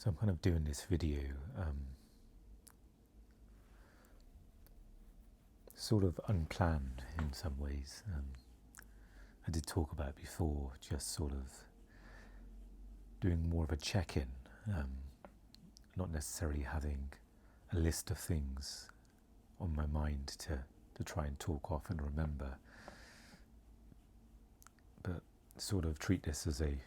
So I'm kind of doing this video sort of unplanned in some ways. I did talk about it before, just sort of doing more of a check-in, not necessarily having a list of things on my mind to try and talk off and remember, but sort of treat this as a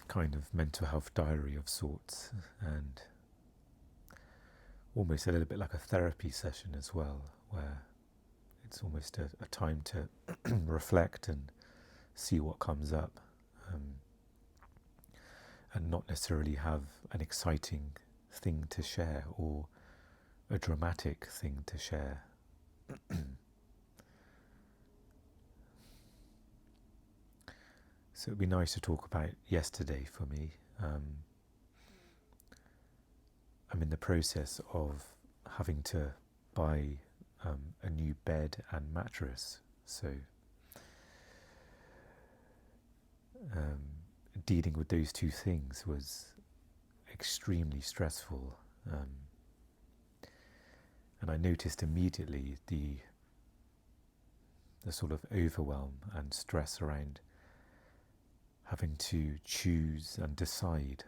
kind of mental health diary of sorts, and almost a little bit like a therapy session as well, where it's almost a time to reflect and see what comes up, and not necessarily have an exciting thing to share or a dramatic thing to share. So it'd be nice to talk about yesterday for me. I'm in the process of having to buy a new bed and mattress, so dealing with those two things was extremely stressful, and I noticed immediately the sort of overwhelm and stress around having to choose and decide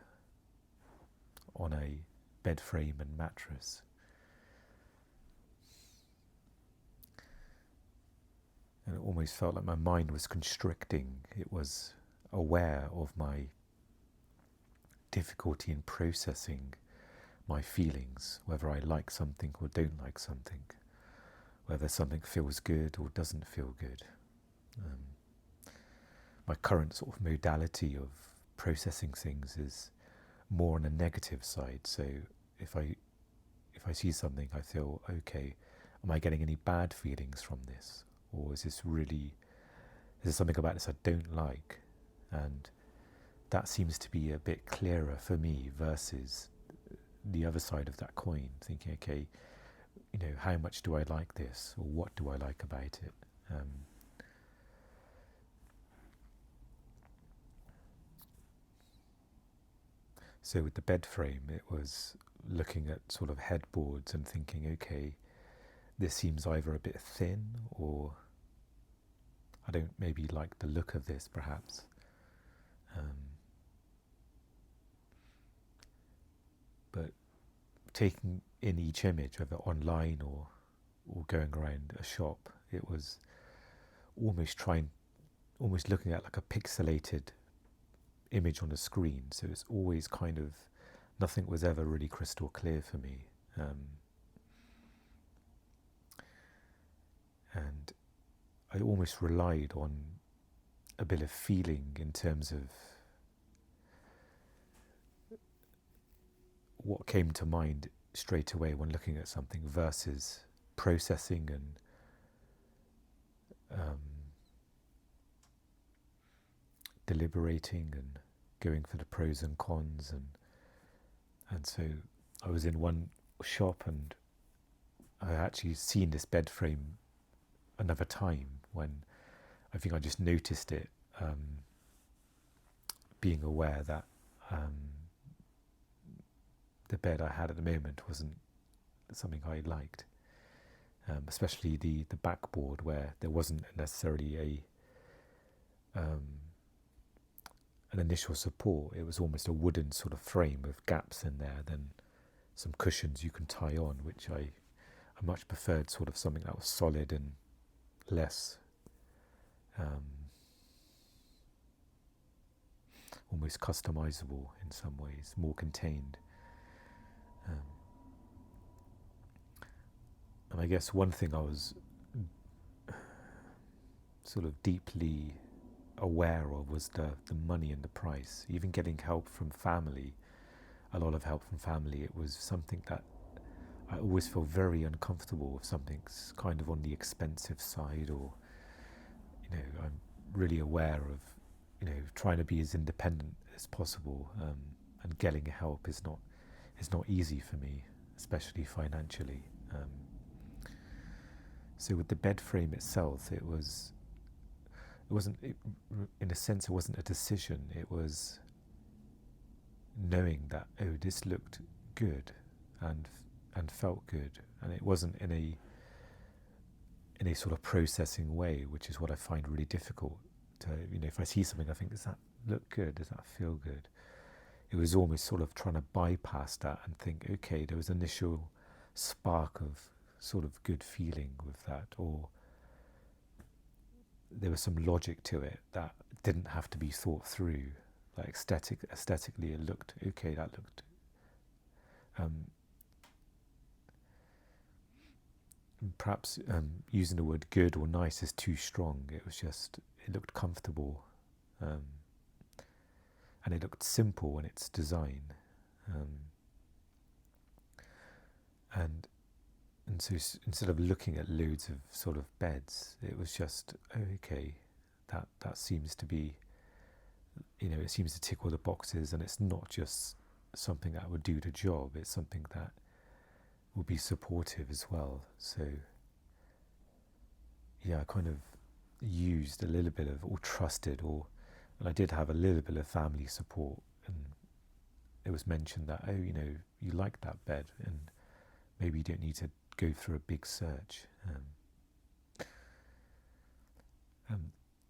on a bed frame and mattress. And it almost felt like my mind was constricting. It was aware of my difficulty in processing my feelings, whether I like something or don't like something, whether something feels good or doesn't feel good. My current sort of modality of processing things is more on a negative side. So if I see something, I feel, okay, am I getting any bad feelings from this? Or is there something about this I don't like? And that seems to be a bit clearer for me versus the other side of that coin, thinking, okay, how much do I like this? Or what do I like about it? So with the bed frame, it was looking at sort of headboards and thinking, okay, this seems either a bit thin, or I don't maybe like the look of this perhaps. But taking in each image, whether online or going around a shop, it was almost looking at like a pixelated image on a screen. So it's always kind of, nothing was ever really crystal clear for me. And I almost relied on a bit of feeling in terms of what came to mind straight away when looking at something versus processing and deliberating and going for the pros and cons, and so I was in one shop and I actually seen this bed frame another time when I think I just noticed it, being aware that the bed I had at the moment wasn't something I liked, especially the backboard, where there wasn't necessarily an initial support. It was almost a wooden sort of frame with gaps in there, then some cushions you can tie on, which I much preferred sort of something that was solid and less almost customizable in some ways, more contained. And I guess one thing I was sort of deeply aware of was the money and the price. Even getting help from family, a lot of help from family, it was something that I always feel very uncomfortable if something's kind of on the expensive side, or I'm really aware of trying to be as independent as possible, and getting help is not easy for me, especially financially. So with the bed frame itself, it wasn't in a sense, it wasn't a decision. It was knowing that, oh, this looked good and felt good, and it wasn't in a sort of processing way, which is what I find really difficult. To, if I see something, I think, does that look good? Does that feel good? It was almost sort of trying to bypass that and think, okay, there was an initial spark of sort of good feeling with that, or there was some logic to it that didn't have to be thought through. Like aesthetically, it looked okay. That looked. Perhaps using the word good or nice is too strong. It was just, it looked comfortable, and it looked simple in its design, and so instead of looking at loads of sort of beds, it was just, oh, okay, that seems to be, it seems to tick all the boxes, and it's not just something that would do the job, it's something that will be supportive as well. So yeah, I kind of used a little bit of, or trusted, and I did have a little bit of family support, and it was mentioned that, oh, you like that bed, and maybe you don't need to go through a big search.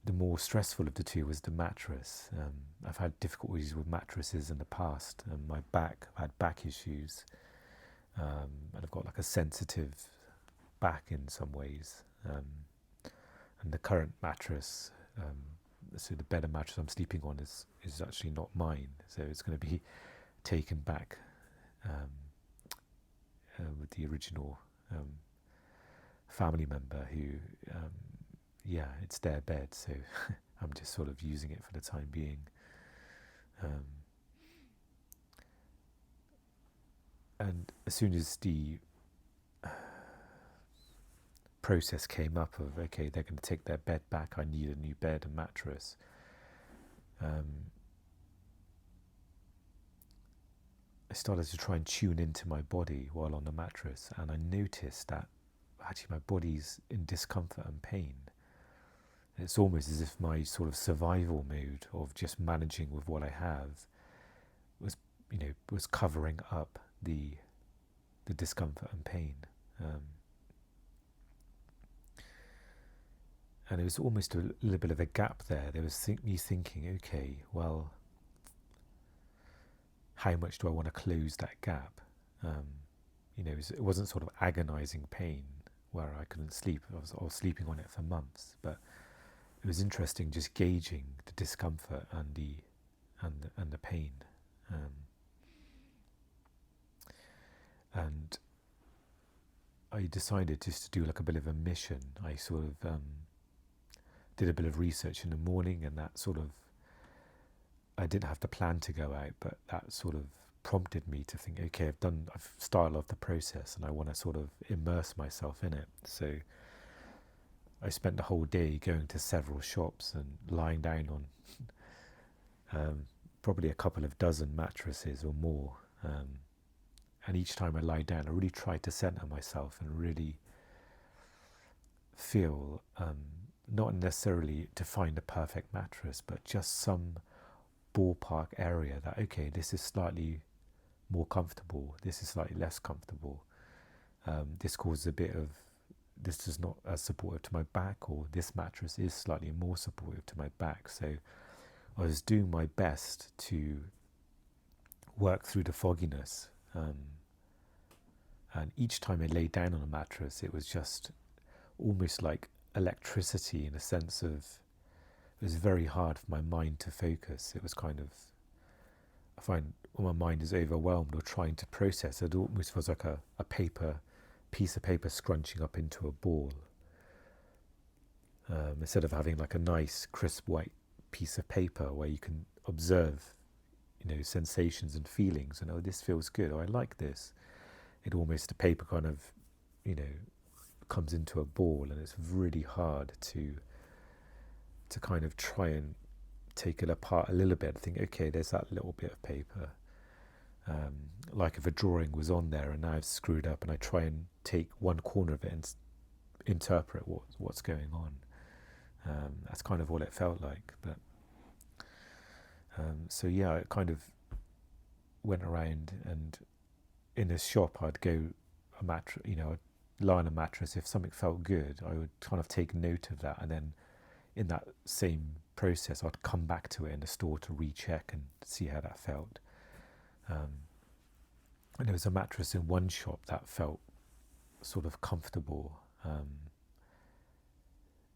The more stressful of the two was the mattress. I've had difficulties with mattresses in the past, and I've had back issues, and I've got like a sensitive back in some ways, and the current mattress, so the bed and mattress I'm sleeping on is actually not mine, so it's going to be taken back with the original family member who, it's their bed, so I'm just sort of using it for the time being. And as soon as the process came up of, okay, they're going to take their bed back, I need a new bed and mattress, I started to try and tune into my body while on the mattress, and I noticed that actually my body's in discomfort and pain. It's almost as if my sort of survival mode of just managing with what I have was covering up the discomfort and pain. And it was almost a little bit of a gap there. There was me thinking, okay, well, how much do I want to close that gap? It wasn't sort of agonizing pain where I couldn't sleep. I was sleeping on it for months, but it was interesting just gauging the discomfort and the pain. And I decided just to do like a bit of a mission. I sort of did a bit of research in the morning, and that sort of, I didn't have to plan to go out, but that sort of prompted me to think, okay, I've started off the process and I want to sort of immerse myself in it. So I spent the whole day going to several shops and lying down on probably a couple of dozen mattresses or more. And each time I lie down, I really tried to center myself and really feel, not necessarily to find a perfect mattress, but just some ballpark area that, okay, this is slightly more comfortable, this is slightly less comfortable, this causes a bit of, this is not as supportive to my back, or this mattress is slightly more supportive to my back. So I was doing my best to work through the fogginess, and each time I lay down on a mattress, it was just almost like electricity, in a sense of, it was very hard for my mind to focus. It was kind of, I find when my mind is overwhelmed or trying to process, it almost feels like a piece of paper scrunching up into a ball, instead of having like a nice crisp white piece of paper where you can observe sensations and feelings, and, oh, this feels good, or I like this. It almost, the paper kind of comes into a ball, and it's really hard to kind of try and take it apart a little bit and think, okay, there's that little bit of paper, like if a drawing was on there and now I've screwed up, and I try and take one corner of it and interpret what's going on. That's kind of what it felt like. But so yeah, it kind of went around, and in a shop I'd go a mattress, I'd lie on a mattress. If something felt good, I would kind of take note of that, and then in that same process I'd come back to it in the store to recheck and see how that felt. And there was a mattress in one shop that felt sort of comfortable.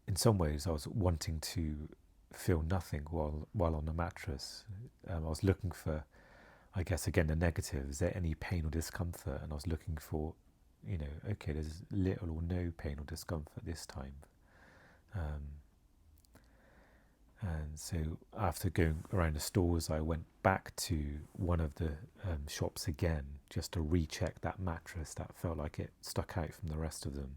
In some ways I was wanting to feel nothing while on the mattress. I was looking for, I guess, again, the negative. Is there any pain or discomfort? And I was looking for, okay, there's little or no pain or discomfort this time. And so after going around the stores, I went back to one of the shops again, just to recheck that mattress that felt like it stuck out from the rest of them.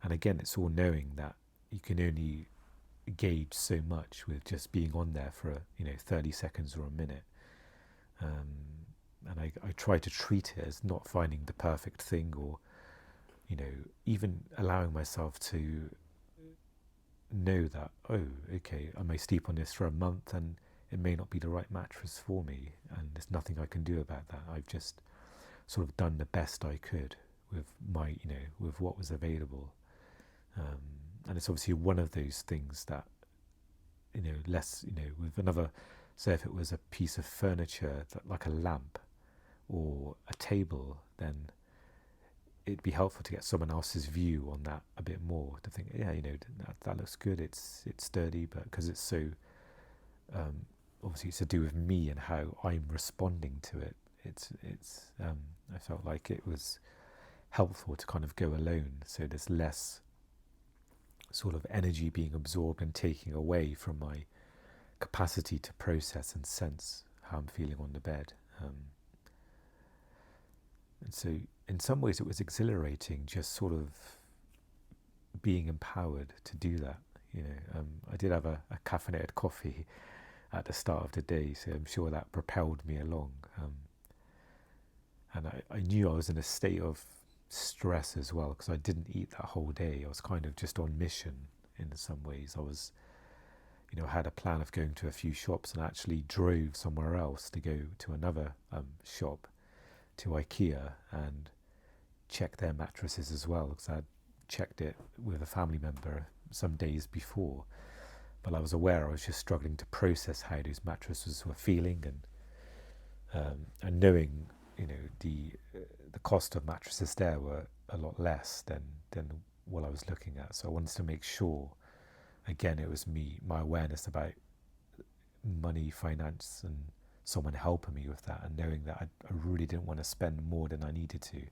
And again, it's all knowing that you can only gauge so much with just being on there for 30 seconds or a minute. And I try to treat it as not finding the perfect thing, or even allowing myself to know that, oh, okay, I may sleep on this for a month and it may not be the right mattress for me, and there's nothing I can do about that. I've just sort of done the best I could with my, with what was available. And it's obviously one of those things that, less, with another, so if it was a piece of furniture, that, like a lamp or a table, then it'd be helpful to get someone else's view on that a bit more, to think, yeah, that looks good, it's sturdy, but because it's so, obviously it's to do with me and how I'm responding to it, I felt like it was helpful to kind of go alone, so there's less sort of energy being absorbed and taking away from my capacity to process and sense how I'm feeling on the bed. And so in some ways it was exhilarating, just sort of being empowered to do that. I did have a caffeinated coffee at the start of the day, so I'm sure that propelled me along. And I knew I was in a state of stress as well, because I didn't eat that whole day. I was kind of just on mission in some ways. I was, had a plan of going to a few shops, and actually drove somewhere else to go to another shop, to IKEA, and check their mattresses as well, because I'd checked it with a family member some days before, but I was aware I was just struggling to process how those mattresses were feeling, and knowing the cost of mattresses there were a lot less than what I was looking at. So I wanted to make sure, again, it was my awareness about money, finance, and someone helping me with that, and knowing that I really didn't want to spend more than I needed to,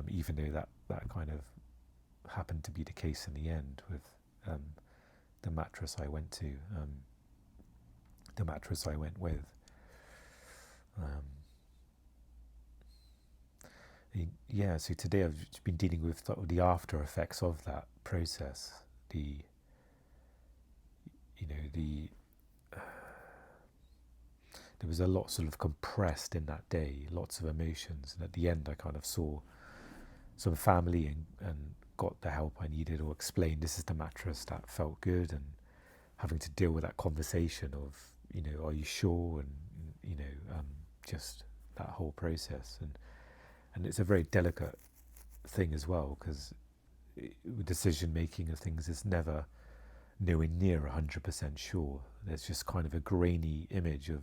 even though that kind of happened to be the case in the end with the mattress I went to, the mattress I went with. So today I've been dealing with the after effects of that process. There was a lot sort of compressed in that day, lots of emotions, and at the end I kind of saw some family and got the help I needed, or explained this is the mattress that felt good, and having to deal with that conversation of, are you sure, and just that whole process, and it's a very delicate thing as well, because decision making of things is never nowhere near 100% sure. There's just kind of a grainy image of,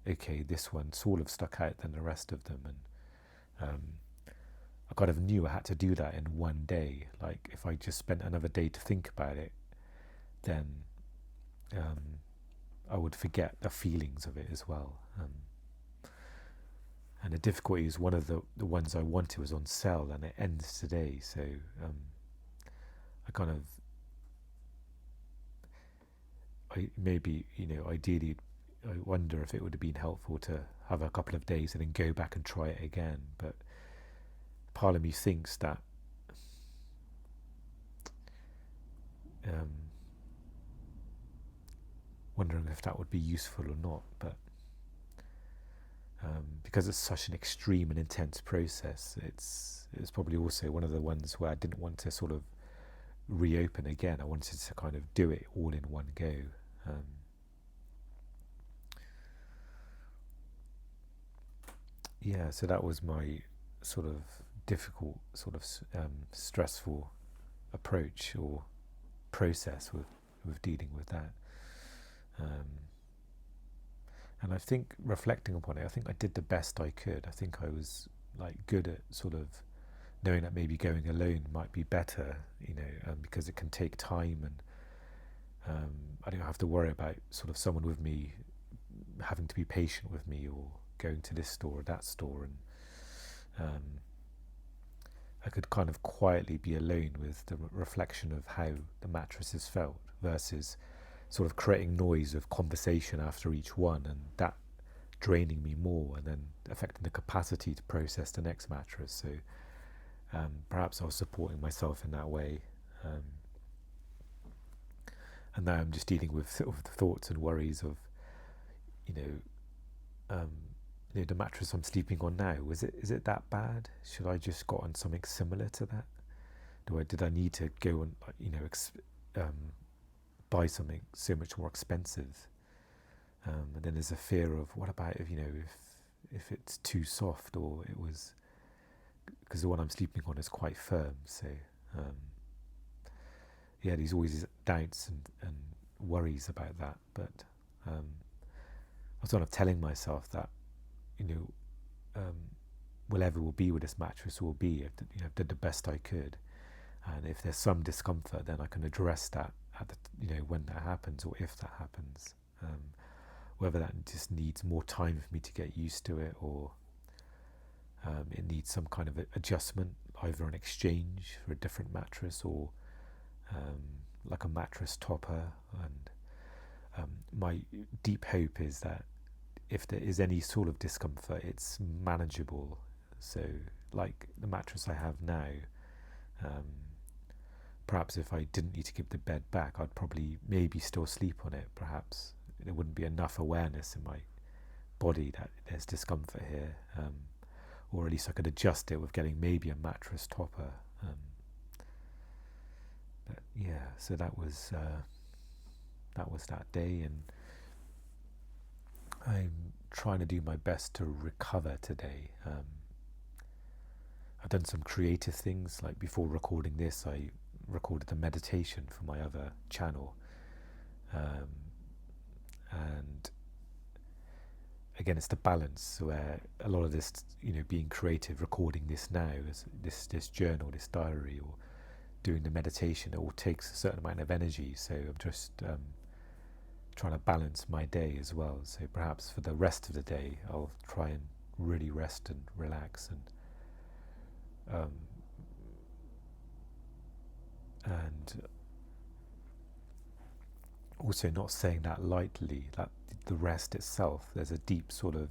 okay, this one sort of stuck out than the rest of them, and I kind of knew I had to do that in one day. Like, if I just spent another day to think about it, then I would forget the feelings of it as well. And the difficulty is, one of the ones I wanted was on sale, and it ends today, so I kind of, ideally, I wonder if it would have been helpful to have a couple of days and then go back and try it again. But part of me thinks that wondering if that would be useful or not, but because it's such an extreme and intense process, it's probably also one of the ones where I didn't want to sort of reopen again. I wanted to kind of do it all in one go. yeah, so that was my sort of difficult, sort of stressful approach or process with dealing with that. Um, and I think reflecting upon it, I think I did the best I could. I think I was like good at sort of knowing that maybe going alone might be better, because it can take time, and I don't have to worry about sort of someone with me having to be patient with me or going to this store or that store, and I could kind of quietly be alone with the reflection of how the mattresses felt versus sort of creating noise of conversation after each one, and that draining me more and then affecting the capacity to process the next mattress. So perhaps I was supporting myself in that way. And now I'm just dealing with sort of the thoughts and worries of, the mattress I'm sleeping on now. Is it that bad? Should I just got on something similar to that? Did I need to go and buy something so much more expensive? And then there's a fear of what about if it's too soft, or it was, because the one I'm sleeping on is quite firm. So there's always these doubts and worries about that. But I was sort of telling myself that whatever will be with this mattress will be. I've did the best I could, and if there's some discomfort, then I can address that at when that happens, or if that happens. Whether that just needs more time for me to get used to it, or it needs some kind of adjustment, either an exchange for a different mattress, or like a mattress topper. And my deep hope is that if there is any sort of discomfort, it's manageable. So like the mattress I have now, perhaps if I didn't need to give the bed back, I'd probably maybe still sleep on it. Perhaps there wouldn't be enough awareness in my body that there's discomfort here, or at least I could adjust it with getting maybe a mattress topper. But yeah, so that was that day, and I'm trying to do my best to recover today. I've done some creative things, like before recording this, I recorded a meditation for my other channel. And again, it's the balance where a lot of this, being creative, recording this now, this journal, this diary, or doing the meditation, it all takes a certain amount of energy. So I'm just trying to balance my day as well. So perhaps for the rest of the day, I'll try and really rest and relax, and also not saying that lightly, that the rest itself, there's a deep sort of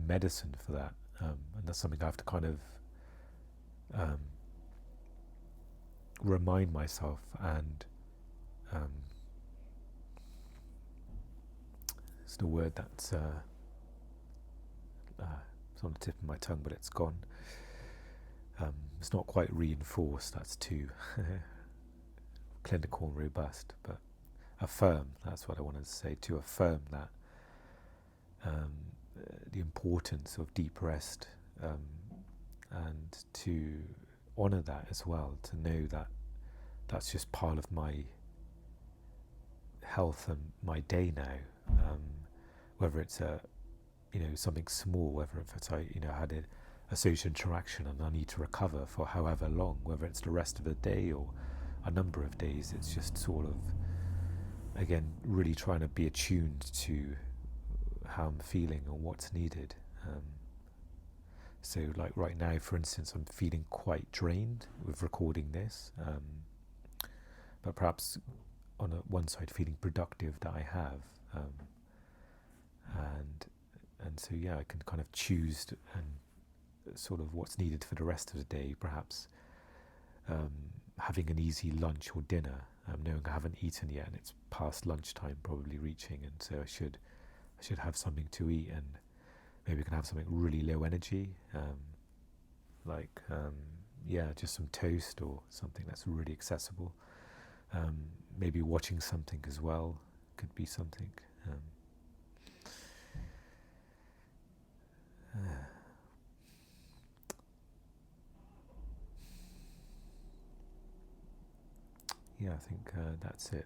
medicine for that, and that's something I have to kind of remind myself. And it's the word that's it's on the tip of my tongue, but it's gone. It's not quite reinforced, that's too clinical and robust, but affirm, that's what I wanted to say, to affirm that the importance of deep rest, and to honour that as well, to know that that's just part of my health and my day now, whether it's something small, whether it's I had a social interaction and I need to recover for however long, whether it's the rest of the day or a number of days. It's just sort of, again, really trying to be attuned to how I'm feeling and what's needed. So like right now, for instance, I'm feeling quite drained with recording this, but perhaps on one side feeling productive that I have, and so I can kind of choose and sort of what's needed for the rest of the day. Perhaps having an easy lunch or dinner, knowing I haven't eaten yet and it's past lunchtime probably reaching, and so I should have something to eat, and maybe I can have something really low energy, just some toast or something that's really accessible. Maybe watching something as well could be something. yeah, I think that's it.